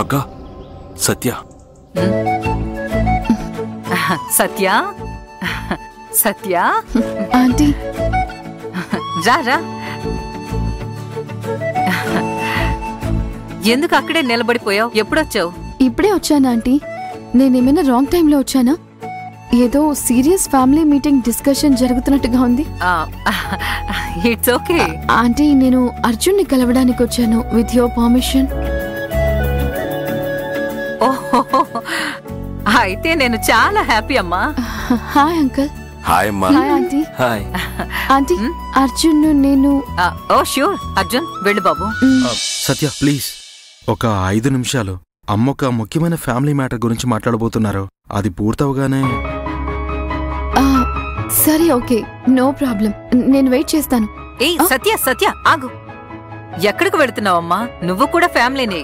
అక్క సత్య సత్య సత్య ఆంటీ రా రా. ఎందుకు అక్కడే నిలబడిపోయావు? ఎప్పుడొచ్చావు? ఇప్పుడే వచ్చానా ఆంటీ? నేనేమైనా రాంగ్ టైంలో వచ్చానా? ఏదో సీరియస్ ఫ్యామిలీ మీటింగ్ డిస్కషన్ జరుగుతున్నట్టుగా ఉంది. ఇట్స్ ఓకే ఆంటీ, నేను అర్జున్ని కలవడానికి వచ్చాను. With your permission. ఓహో, అయితే నేను చాలా హ్యాపీ అమ్మా. Hi uncle. హాయ్ అమ్మా. Hi aunty. Hi aunty, Arjun నేను. ఓ ష్యూర్ అర్జున్, వెళ్ళు బాబు. సత్య ప్లీజ్ ఒక 5 నిమిషాలు. అమ్మ ఒక ముఖ్యమైన ఫ్యామిలీ మ్యాటర్ గురించి మాట్లాడబోతున్నారు. అది పూర్తవగానే. సరే ఓకే, నో ప్రాబ్లం. నేను వెయిట్ చేస్తాను. ఏయ్ సత్య సత్య ఆగు. ఎక్కడికి వెళుతున్నావమ్మా? నువ్వు కూడా ఫ్యామిలీనే,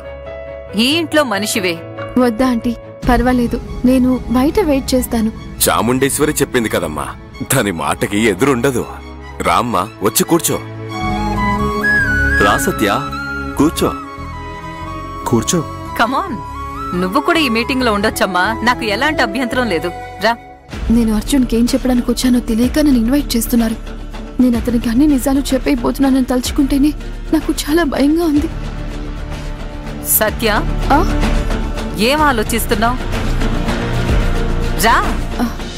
ఈ ఇంట్లో మనిషివే. వద్దా ఆంటీ, పర్వాలేదు. నేను బయట వెయిట్ చేస్తాను. చాముండేశ్వరి చెప్పింది కదమ్మా, దాని మాటకి ఎదురుండదు. రామ్మా, వచ్చి కూర్చో. రా సత్య, కూర్చో. కూర్చో. కమాన్, నువ్వు కూడా ఈ మీటింగ్ లో ఉండొచ్చమ్మా. నాకు ఎలాంటి అభ్యంతరం లేదు. రా. నేను అర్జున్కి ఏం చెప్పడానికి వచ్చానో తెలియక నన్ను ఇన్వైట్ చేస్తున్నారు. నేను అతనికి అన్ని నిజాలు చెప్పైపోతున్నానని తలుచుకుంటేనే నాకు చాలా భయంగా ఉంది. సత్య, ఏం ఆలోచిస్తున్నావు? రా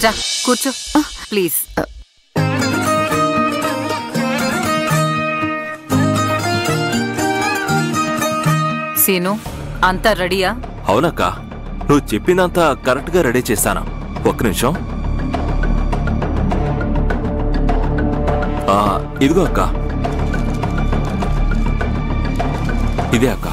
రా, కూర్చో ప్లీజ్. సీను, అంతా రెడీయా? అవునక్క, నువ్వు చెప్పిందంతా కరెక్ట్ గా రెడీ చేస్తాను. ఒక్క నిమిషం. ఇదిగో అక్క, ఇదే అక్క.